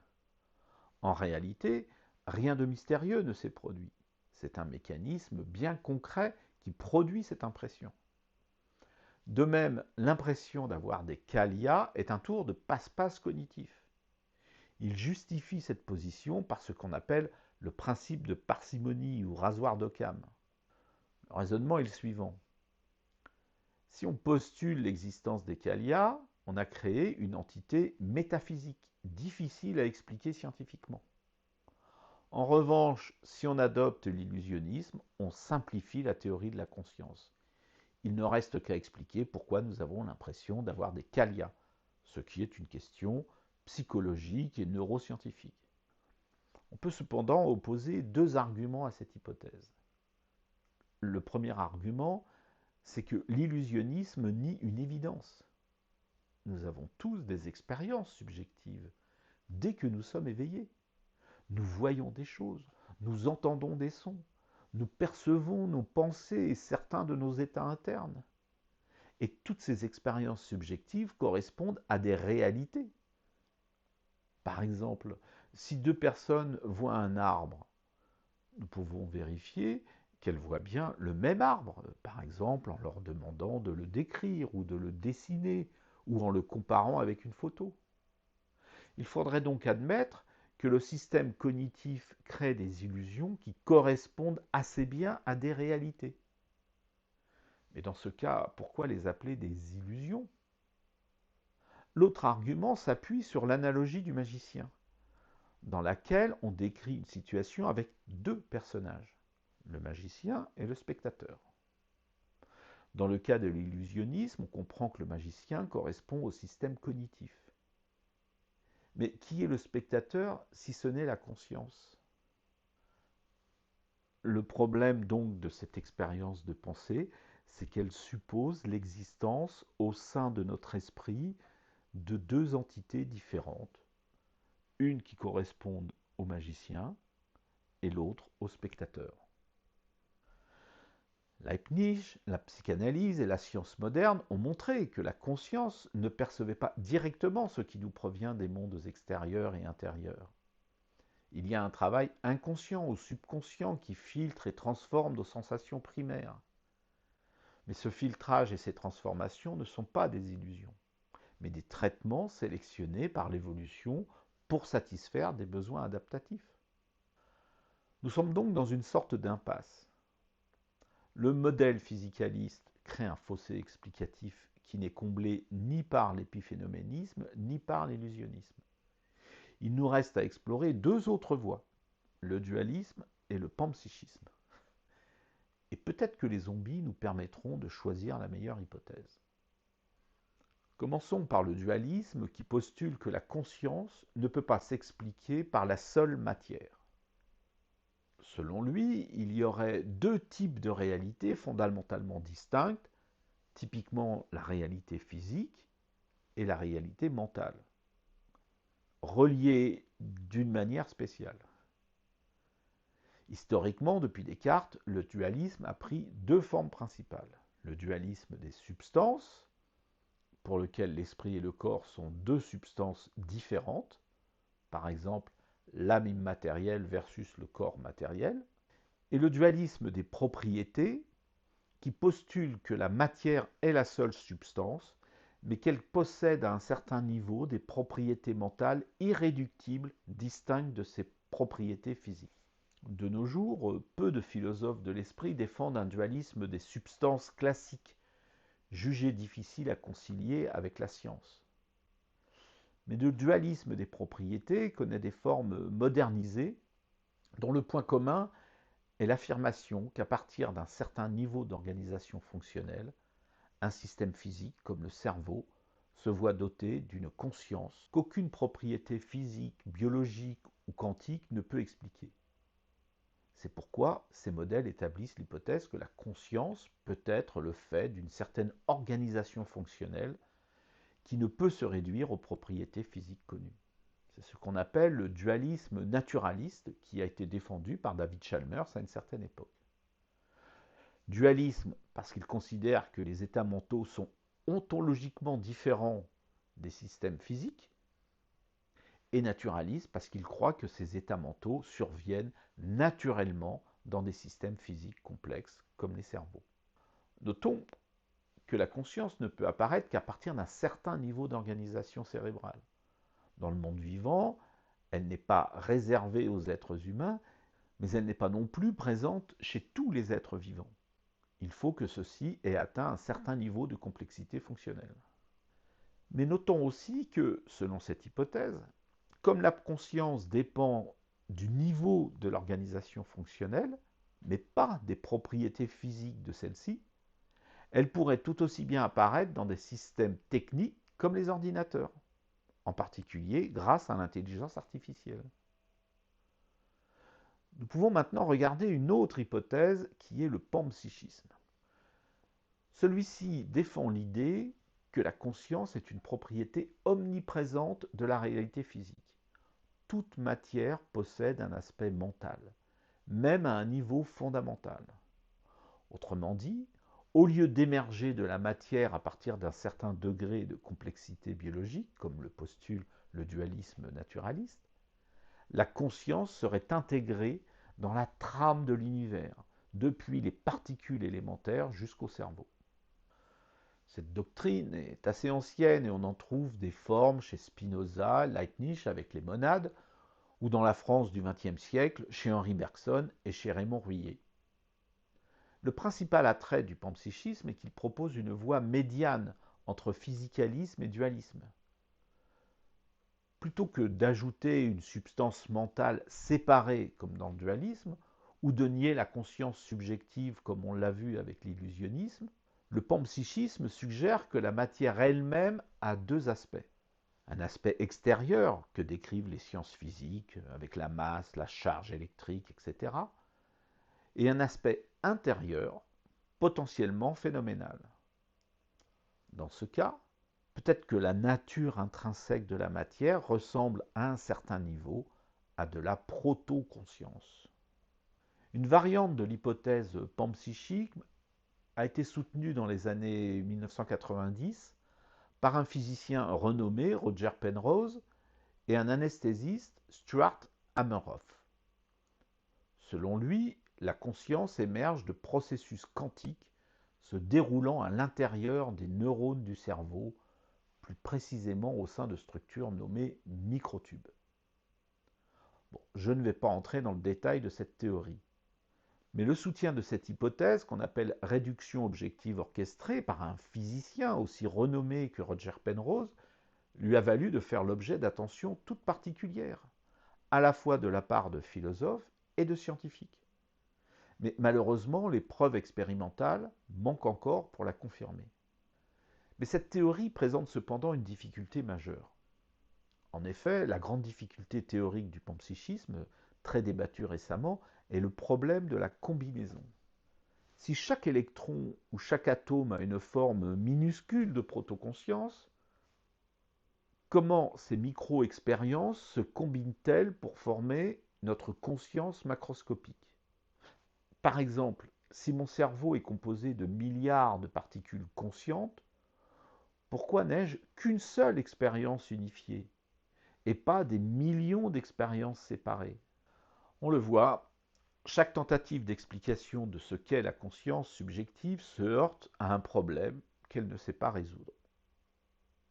En réalité, rien de mystérieux ne s'est produit. C'est un mécanisme bien concret qui produit cette impression. De même, l'impression d'avoir des qualia est un tour de passe-passe cognitif. Il justifie cette position par ce qu'on appelle le principe de parcimonie ou rasoir d'Occam. Le raisonnement est le suivant. Si on postule l'existence des qualia, on a créé une entité métaphysique, difficile à expliquer scientifiquement. En revanche, si on adopte l'illusionnisme, on simplifie la théorie de la conscience. Il ne reste qu'à expliquer pourquoi nous avons l'impression d'avoir des qualia, ce qui est une question psychologique et neuroscientifique. On peut cependant opposer deux arguments à cette hypothèse. Le premier argument, c'est que l'illusionnisme nie une évidence. Nous avons tous des expériences subjectives dès que nous sommes éveillés. Nous voyons des choses, nous entendons des sons, nous percevons nos pensées et certains de nos états internes. Et toutes ces expériences subjectives correspondent à des réalités. Par exemple, si deux personnes voient un arbre, nous pouvons vérifier qu'elles voient bien le même arbre, par exemple en leur demandant de le décrire ou de le dessiner ou en le comparant avec une photo. Il faudrait donc admettre que le système cognitif crée des illusions qui correspondent assez bien à des réalités. Mais dans ce cas, pourquoi les appeler des illusions? L'autre argument s'appuie sur l'analogie du magicien, dans laquelle on décrit une situation avec deux personnages, le magicien et le spectateur. Dans le cas de l'illusionnisme, on comprend que le magicien correspond au système cognitif. Mais qui est le spectateur si ce n'est la conscience? Le problème donc de cette expérience de pensée, c'est qu'elle suppose l'existence au sein de notre esprit de deux entités différentes, une qui corresponde au magicien et l'autre au spectateur. Leibniz, la psychanalyse et la science moderne ont montré que la conscience ne percevait pas directement ce qui nous provient des mondes extérieurs et intérieurs. Il y a un travail inconscient ou subconscient qui filtre et transforme nos sensations primaires. Mais ce filtrage et ces transformations ne sont pas des illusions, mais des traitements sélectionnés par l'évolution pour satisfaire des besoins adaptatifs. Nous sommes donc dans une sorte d'impasse. Le modèle physicaliste crée un fossé explicatif qui n'est comblé ni par l'épiphénoménisme ni par l'illusionnisme. Il nous reste à explorer deux autres voies, le dualisme et le panpsychisme. Et peut-être que les zombies nous permettront de choisir la meilleure hypothèse. Commençons par le dualisme qui postule que la conscience ne peut pas s'expliquer par la seule matière. Selon lui, il y aurait deux types de réalités fondamentalement distinctes, typiquement la réalité physique et la réalité mentale, reliées d'une manière spéciale. Historiquement, depuis Descartes, le dualisme a pris deux formes principales. Le dualisme des substances, pour lequel l'esprit et le corps sont deux substances différentes, par exemple l'âme immatérielle versus le corps matériel, et le dualisme des propriétés, qui postule que la matière est la seule substance, mais qu'elle possède à un certain niveau des propriétés mentales irréductibles, distinctes de ses propriétés physiques. De nos jours, peu de philosophes de l'esprit défendent un dualisme des substances classiques, jugé difficile à concilier avec la science. Mais le dualisme des propriétés connaît des formes modernisées, dont le point commun est l'affirmation qu'à partir d'un certain niveau d'organisation fonctionnelle, un système physique comme le cerveau se voit doté d'une conscience qu'aucune propriété physique, biologique ou quantique ne peut expliquer. C'est pourquoi ces modèles établissent l'hypothèse que la conscience peut être le fait d'une certaine organisation fonctionnelle qui ne peut se réduire aux propriétés physiques connues. C'est ce qu'on appelle le dualisme naturaliste qui a été défendu par David Chalmers à une certaine époque. Dualisme parce qu'il considère que les états mentaux sont ontologiquement différents des systèmes physiques, et naturaliste parce qu'il croit que ces états mentaux surviennent naturellement dans des systèmes physiques complexes comme les cerveaux. Notons que la conscience ne peut apparaître qu'à partir d'un certain niveau d'organisation cérébrale. Dans le monde vivant, elle n'est pas réservée aux êtres humains, mais elle n'est pas non plus présente chez tous les êtres vivants. Il faut que ceux-ci aient atteint un certain niveau de complexité fonctionnelle. Mais notons aussi que, selon cette hypothèse, comme la conscience dépend du niveau de l'organisation fonctionnelle, mais pas des propriétés physiques de celle-ci, elle pourrait tout aussi bien apparaître dans des systèmes techniques comme les ordinateurs, en particulier grâce à l'intelligence artificielle. Nous pouvons maintenant regarder une autre hypothèse qui est le panpsychisme. Celui-ci défend l'idée que la conscience est une propriété omniprésente de la réalité physique. Toute matière possède un aspect mental, même à un niveau fondamental. Autrement dit, Au lieu d'émerger de la matière à partir d'un certain degré de complexité biologique, comme le postule le dualisme naturaliste, la conscience serait intégrée dans la trame de l'univers, depuis les particules élémentaires jusqu'au cerveau. Cette doctrine est assez ancienne et on en trouve des formes chez Spinoza, Leibniz avec les monades, ou dans la France du XXe siècle, chez Henri Bergson et chez Raymond Ruyet. Le principal attrait du panpsychisme est qu'il propose une voie médiane entre physicalisme et dualisme. Plutôt que d'ajouter une substance mentale séparée comme dans le dualisme, ou de nier la conscience subjective comme on l'a vu avec l'illusionnisme, le panpsychisme suggère que la matière elle-même a deux aspects. Un aspect extérieur que décrivent les sciences physiques avec la masse, la charge électrique, etc. Et un aspect intérieur potentiellement phénoménal. Dans ce cas, peut-être que la nature intrinsèque de la matière ressemble à un certain niveau à de la proto-conscience. Une variante de l'hypothèse panpsychique a été soutenue dans les années 1990 par un physicien renommé, Roger Penrose, et un anesthésiste, Stuart Hameroff. Selon lui, la conscience émerge de processus quantiques se déroulant à l'intérieur des neurones du cerveau, plus précisément au sein de structures nommées microtubes. Bon, je ne vais pas entrer dans le détail de cette théorie, mais le soutien de cette hypothèse, qu'on appelle réduction objective orchestrée par un physicien aussi renommé que Roger Penrose, lui a valu de faire l'objet d'attentions toutes particulières, à la fois de la part de philosophes et de scientifiques. Mais malheureusement, les preuves expérimentales manquent encore pour la confirmer. Mais cette théorie présente cependant une difficulté majeure. En effet, la grande difficulté théorique du panpsychisme, très débattue récemment, est le problème de la combinaison. Si chaque électron ou chaque atome a une forme minuscule de protoconscience, comment ces micro-expériences se combinent-elles pour former notre conscience macroscopique? Par exemple, si mon cerveau est composé de milliards de particules conscientes, pourquoi n'ai-je qu'une seule expérience unifiée et pas des millions d'expériences séparées? On le voit, chaque tentative d'explication de ce qu'est la conscience subjective se heurte à un problème qu'elle ne sait pas résoudre.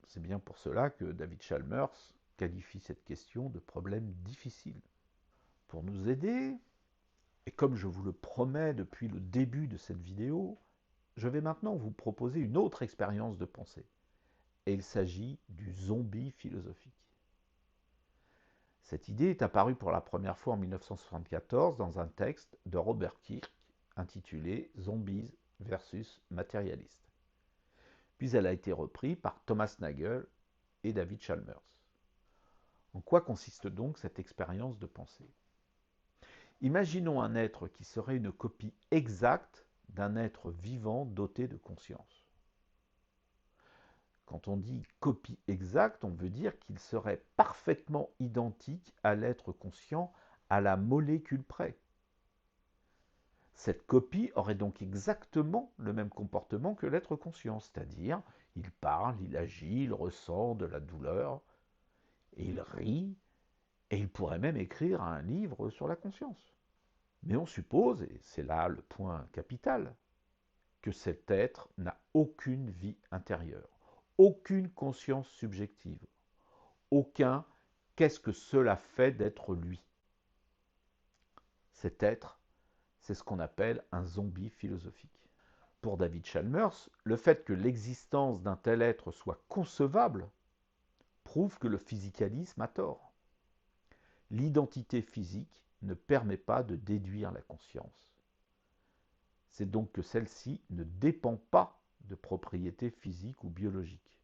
C'est bien pour cela que David Chalmers qualifie cette question de problème difficile. Pour nous aider, et comme je vous le promets depuis le début de cette vidéo, je vais maintenant vous proposer une autre expérience de pensée. Et il s'agit du zombie philosophique. Cette idée est apparue pour la première fois en 1974 dans un texte de Robert Kirk intitulé Zombies versus matérialistes. Puis elle a été reprise par Thomas Nagel et David Chalmers. En quoi consiste donc cette expérience de pensée? Imaginons un être qui serait une copie exacte d'un être vivant doté de conscience. Quand on dit copie exacte, on veut dire qu'il serait parfaitement identique à l'être conscient à la molécule près. Cette copie aurait donc exactement le même comportement que l'être conscient, c'est-à-dire il parle, il agit, il ressent de la douleur, et il rit, et il pourrait même écrire un livre sur la conscience. Mais on suppose, et c'est là le point capital, que cet être n'a aucune vie intérieure, aucune conscience subjective, aucun qu'est-ce que cela fait d'être lui. Cet être, c'est ce qu'on appelle un zombie philosophique. Pour David Chalmers, le fait que l'existence d'un tel être soit concevable prouve que le physicalisme a tort. L'identité physique ne permet pas de déduire la conscience. C'est donc que celle-ci ne dépend pas de propriétés physiques ou biologiques.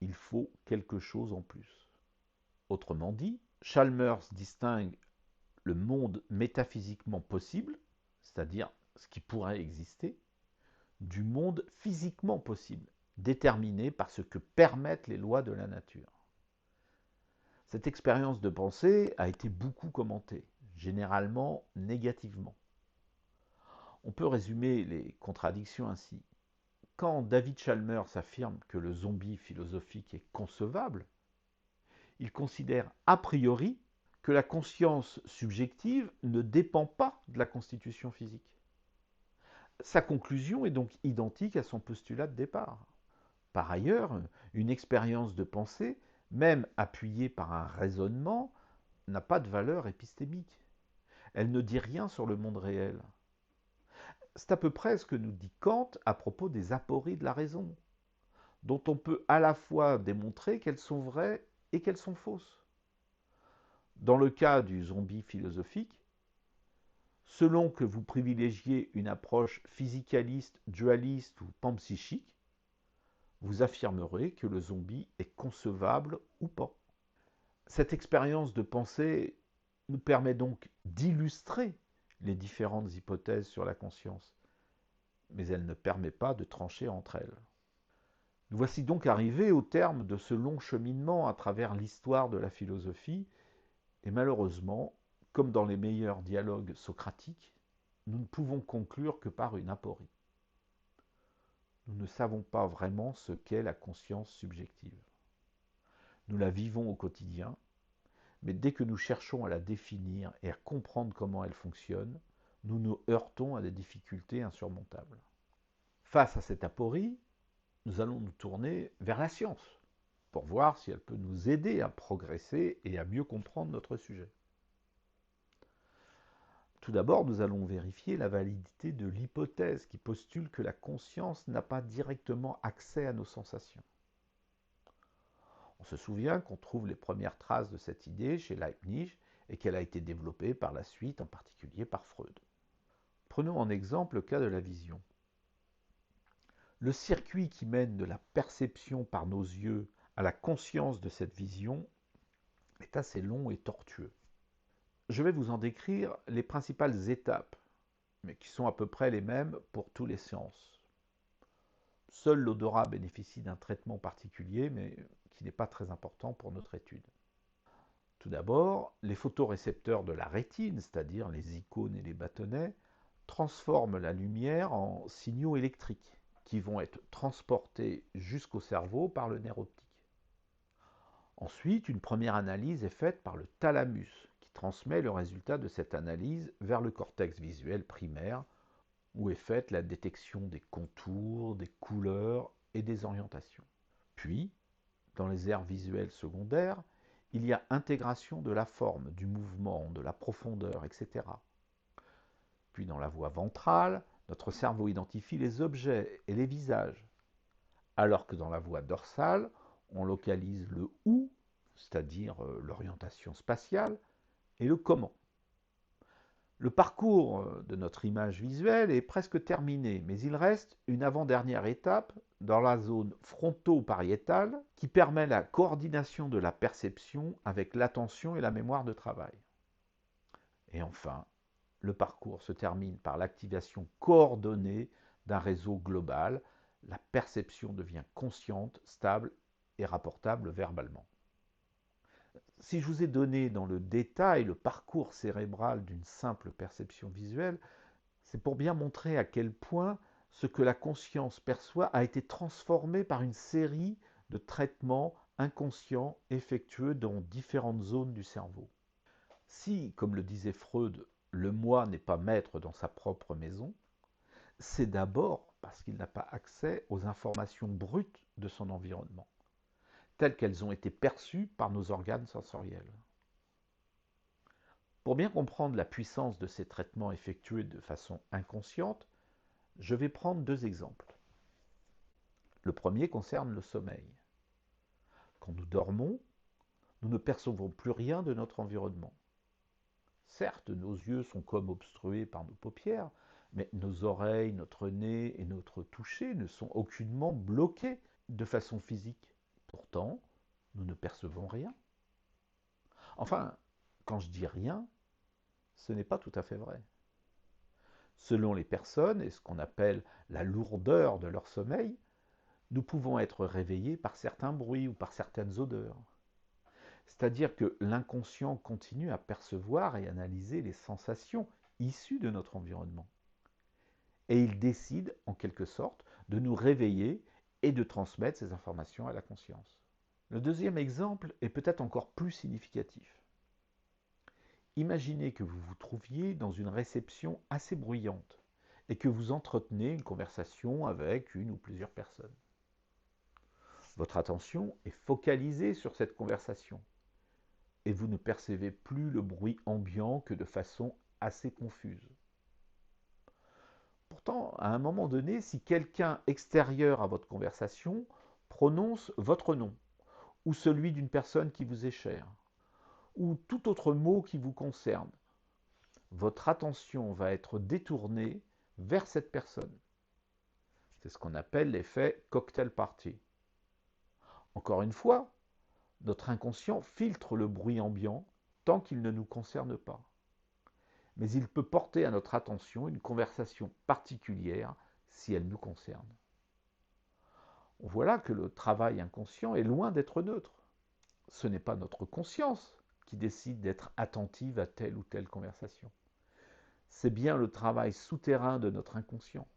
Il faut quelque chose en plus. Autrement dit, Chalmers distingue le monde métaphysiquement possible, c'est-à-dire ce qui pourrait exister, du monde physiquement possible, déterminé par ce que permettent les lois de la nature. Cette expérience de pensée a été beaucoup commentée, généralement négativement. On peut résumer les contradictions ainsi. Quand David Chalmers affirme que le zombie philosophique est concevable, il considère a priori que la conscience subjective ne dépend pas de la constitution physique. Sa conclusion est donc identique à son postulat de départ. Par ailleurs, une expérience de pensée, même appuyée par un raisonnement, n'a pas de valeur épistémique. Elle ne dit rien sur le monde réel. C'est à peu près ce que nous dit Kant à propos des apories de la raison, dont on peut à la fois démontrer qu'elles sont vraies et qu'elles sont fausses. Dans le cas du zombie philosophique, selon que vous privilégiez une approche physicaliste, dualiste ou panpsychique, vous affirmerez que le zombie est concevable ou pas. Cette expérience de pensée nous permet donc d'illustrer les différentes hypothèses sur la conscience, mais elle ne permet pas de trancher entre elles. Nous voici donc arrivés au terme de ce long cheminement à travers l'histoire de la philosophie, et malheureusement, comme dans les meilleurs dialogues socratiques, nous ne pouvons conclure que par une aporie. Nous ne savons pas vraiment ce qu'est la conscience subjective. Nous la vivons au quotidien, mais dès que nous cherchons à la définir et à comprendre comment elle fonctionne, nous nous heurtons à des difficultés insurmontables. Face à cette aporie, nous allons nous tourner vers la science, pour voir si elle peut nous aider à progresser et à mieux comprendre notre sujet. Tout d'abord, nous allons vérifier la validité de l'hypothèse qui postule que la conscience n'a pas directement accès à nos sensations. On se souvient qu'on trouve les premières traces de cette idée chez Leibniz et qu'elle a été développée par la suite, en particulier par Freud. Prenons en exemple le cas de la vision. Le circuit qui mène de la perception par nos yeux à la conscience de cette vision est assez long et tortueux. Je vais vous en décrire les principales étapes, mais qui sont à peu près les mêmes pour tous les sens. Seul l'odorat bénéficie d'un traitement particulier, mais qui n'est pas très important pour notre étude. Tout d'abord, les photorécepteurs de la rétine, c'est-à-dire les icônes et les bâtonnets, transforment la lumière en signaux électriques qui vont être transportés jusqu'au cerveau par le nerf optique. Ensuite, une première analyse est faite par le thalamus, qui transmet le résultat de cette analyse vers le cortex visuel primaire, où est faite la détection des contours, des couleurs et des orientations. Puis, dans les aires visuelles secondaires, il y a intégration de la forme, du mouvement, de la profondeur, etc. Puis dans la voie ventrale, notre cerveau identifie les objets et les visages, alors que dans la voie dorsale, on localise le où, c'est-à-dire l'orientation spatiale, et le comment. Le parcours de notre image visuelle est presque terminé, mais il reste une avant-dernière étape dans la zone fronto-pariétale qui permet la coordination de la perception avec l'attention et la mémoire de travail. Et enfin, le parcours se termine par l'activation coordonnée d'un réseau global. La perception devient consciente, stable et rapportable verbalement. Si je vous ai donné dans le détail le parcours cérébral d'une simple perception visuelle, c'est pour bien montrer à quel point ce que la conscience perçoit a été transformé par une série de traitements inconscients effectués dans différentes zones du cerveau. Si, comme le disait Freud, le moi n'est pas maître dans sa propre maison, c'est d'abord parce qu'il n'a pas accès aux informations brutes de son environnement, telles qu'elles ont été perçues par nos organes sensoriels. Pour bien comprendre la puissance de ces traitements effectués de façon inconsciente, je vais prendre deux exemples. Le premier concerne le sommeil. Quand nous dormons, nous ne percevons plus rien de notre environnement. Certes, nos yeux sont comme obstrués par nos paupières, mais nos oreilles, notre nez et notre toucher ne sont aucunement bloqués de façon physique. Pourtant, nous ne percevons rien. Enfin, quand je dis rien, ce n'est pas tout à fait vrai. Selon les personnes et ce qu'on appelle la lourdeur de leur sommeil, nous pouvons être réveillés par certains bruits ou par certaines odeurs. C'est-à-dire que l'inconscient continue à percevoir et analyser les sensations issues de notre environnement. Et il décide, en quelque sorte, de nous réveiller et de transmettre ces informations à la conscience. Le deuxième exemple est peut-être encore plus significatif. Imaginez que vous vous trouviez dans une réception assez bruyante et que vous entretenez une conversation avec une ou plusieurs personnes. Votre attention est focalisée sur cette conversation et vous ne percevez plus le bruit ambiant que de façon assez confuse. Pourtant, à un moment donné, si quelqu'un extérieur à votre conversation prononce votre nom ou celui d'une personne qui vous est chère, ou tout autre mot qui vous concerne, votre attention va être détournée vers cette personne. C'est ce qu'on appelle l'effet cocktail party. Encore une fois, notre inconscient filtre le bruit ambiant tant qu'il ne nous concerne pas. Mais il peut porter à notre attention une conversation particulière si elle nous concerne. On voit là que le travail inconscient est loin d'être neutre. Ce n'est pas notre conscience qui décide d'être attentive à telle ou telle conversation. C'est bien le travail souterrain de notre inconscient.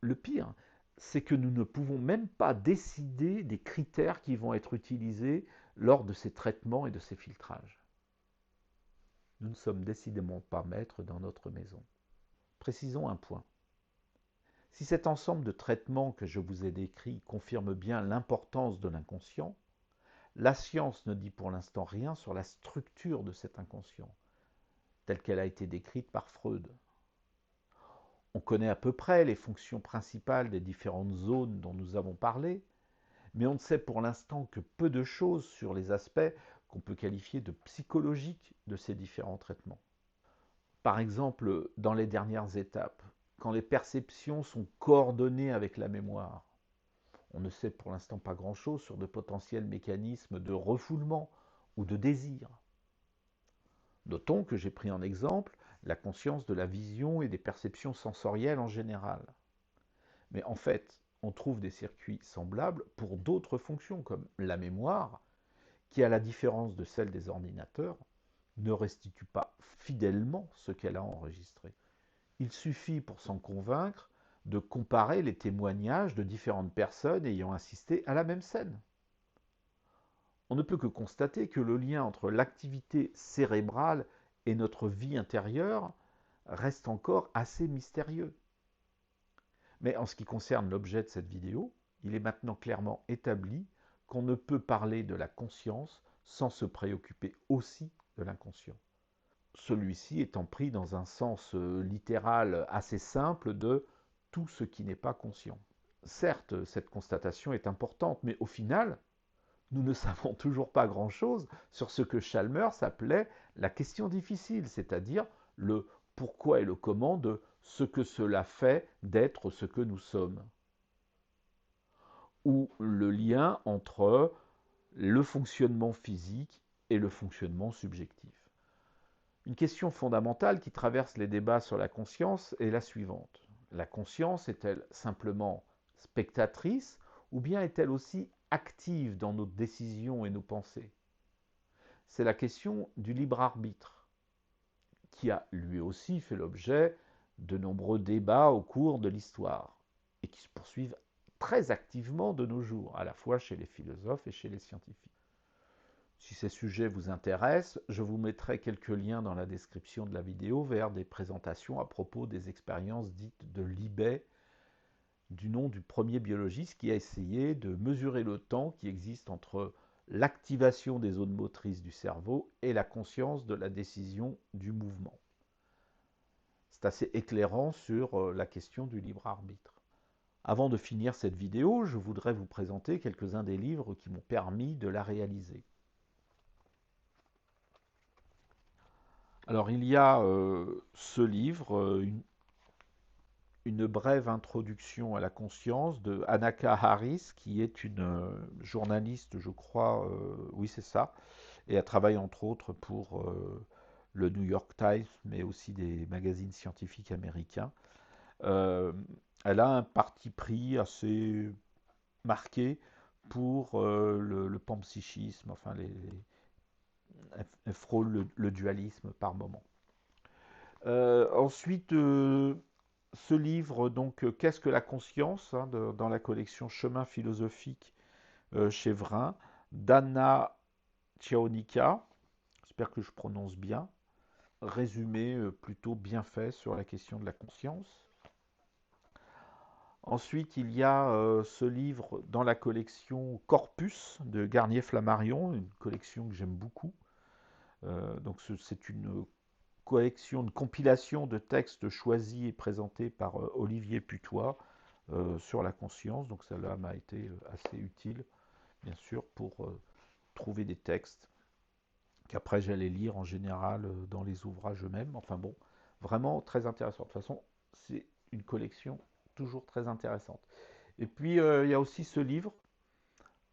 Le pire, c'est que nous ne pouvons même pas décider des critères qui vont être utilisés lors de ces traitements et de ces filtrages. Nous ne sommes décidément pas maîtres dans notre maison. Précisons un point. Si cet ensemble de traitements que je vous ai décrits confirme bien l'importance de l'inconscient, la science ne dit pour l'instant rien sur la structure de cet inconscient, telle qu'elle a été décrite par Freud. On connaît à peu près les fonctions principales des différentes zones dont nous avons parlé, mais on ne sait pour l'instant que peu de choses sur les aspects qu'on peut qualifier de psychologiques de ces différents traitements. Par exemple, dans les dernières étapes, quand les perceptions sont coordonnées avec la mémoire, on ne sait pour l'instant pas grand-chose sur de potentiels mécanismes de refoulement ou de désir. Notons que j'ai pris en exemple la conscience de la vision et des perceptions sensorielles en général. Mais en fait, on trouve des circuits semblables pour d'autres fonctions comme la mémoire, qui, à la différence de celle des ordinateurs, ne restitue pas fidèlement ce qu'elle a enregistré. Il suffit pour s'en convaincre de comparer les témoignages de différentes personnes ayant assisté à la même scène. On ne peut que constater que le lien entre l'activité cérébrale et notre vie intérieure reste encore assez mystérieux. Mais en ce qui concerne l'objet de cette vidéo, il est maintenant clairement établi qu'on ne peut parler de la conscience sans se préoccuper aussi de l'inconscient. Celui-ci étant pris dans un sens littéral assez simple de tout ce qui n'est pas conscient. Certes, cette constatation est importante, mais au final, nous ne savons toujours pas grand-chose sur ce que Chalmers appelait la question difficile, c'est-à-dire le pourquoi et le comment de ce que cela fait d'être ce que nous sommes, ou le lien entre le fonctionnement physique et le fonctionnement subjectif. Une question fondamentale qui traverse les débats sur la conscience est la suivante. La conscience est-elle simplement spectatrice ou bien est-elle aussi active dans nos décisions et nos pensées? C'est la question du libre arbitre, qui a lui aussi fait l'objet de nombreux débats au cours de l'histoire, et qui se poursuivent très activement de nos jours, à la fois chez les philosophes et chez les scientifiques. Si ces sujets vous intéressent, je vous mettrai quelques liens dans la description de la vidéo vers des présentations à propos des expériences dites de Libet, du nom du premier biologiste qui a essayé de mesurer le temps qui existe entre l'activation des zones motrices du cerveau et la conscience de la décision du mouvement. C'est assez éclairant sur la question du libre arbitre. Avant de finir cette vidéo, je voudrais vous présenter quelques-uns des livres qui m'ont permis de la réaliser. Alors il y a ce livre, une brève introduction à la conscience de Anaka Harris, qui est une journaliste, je crois, oui c'est ça, et elle travaille entre autres pour le New York Times, mais aussi des magazines scientifiques américains. Euh, Elle a un parti pris assez marqué pour le panpsychisme, enfin elle frôle le dualisme par moment. Ensuite, ce livre, donc, qu'est-ce que la conscience, hein, dans la collection Chemin philosophique chez Vrin, d'Anna Ciaonica, j'espère que je prononce bien, résumé plutôt bien fait sur la question de la conscience. Ensuite, il y a ce livre dans la collection Corpus de Garnier-Flammarion, une collection que j'aime beaucoup. Donc c'est une collection, une compilation de textes choisis et présentés par Olivier Putois sur la conscience. Donc celle-là m'a été assez utile, bien sûr, pour trouver des textes qu'après j'allais lire en général dans les ouvrages eux-mêmes. Enfin bon, vraiment très intéressant. De toute façon, c'est une collection toujours très intéressante. Et puis il y a aussi ce livre,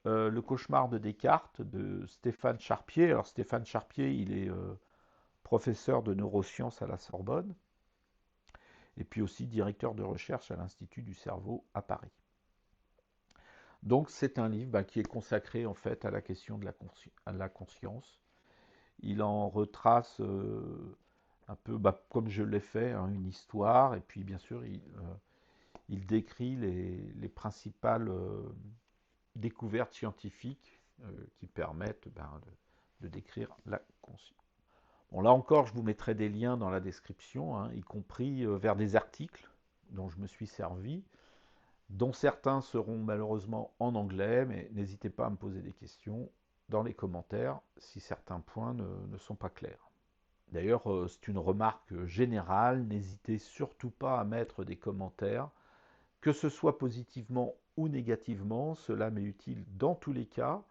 Le cauchemar de Descartes, de Stéphane Charpier. Alors Stéphane Charpier, il est professeur de neurosciences à la Sorbonne, et puis aussi directeur de recherche à l'Institut du cerveau à Paris. Donc c'est un livre qui est consacré en fait à la question de la conscience. Il en retrace un peu, comme je l'ai fait, hein, une histoire, et puis bien sûr il décrit les principales découvertes scientifiques qui permettent de décrire la conscience. Bon, là encore, je vous mettrai des liens dans la description, hein, y compris vers des articles dont je me suis servi, dont certains seront malheureusement en anglais, mais n'hésitez pas à me poser des questions dans les commentaires si certains points ne sont pas clairs. D'ailleurs, c'est une remarque générale, n'hésitez surtout pas à mettre des commentaires, que ce soit positivement ou négativement, cela m'est utile dans tous les cas.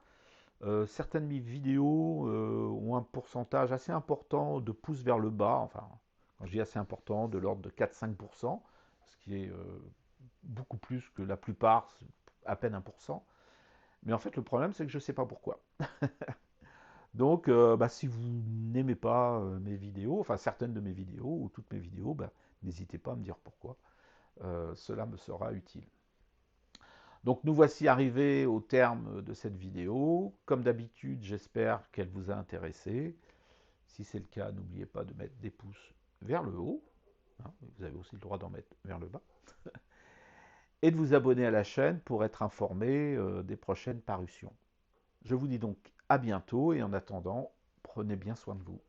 Certaines de mes vidéos ont un pourcentage assez important de pouces vers le bas, enfin, quand je dis assez important, de l'ordre de 4-5%, ce qui est beaucoup plus que la plupart, à peine 1%. Mais en fait, le problème, c'est que je ne sais pas pourquoi. Donc, si vous n'aimez pas mes vidéos, enfin certaines de mes vidéos, ou toutes mes vidéos, n'hésitez pas à me dire pourquoi. Cela me sera utile. Donc nous voici arrivés au terme de cette vidéo. Comme d'habitude, j'espère qu'elle vous a intéressé. Si c'est le cas, n'oubliez pas de mettre des pouces vers le haut. Hein, vous avez aussi le droit d'en mettre vers le bas. Et de vous abonner à la chaîne pour être informé des prochaines parutions. Je vous dis donc à bientôt et en attendant, prenez bien soin de vous.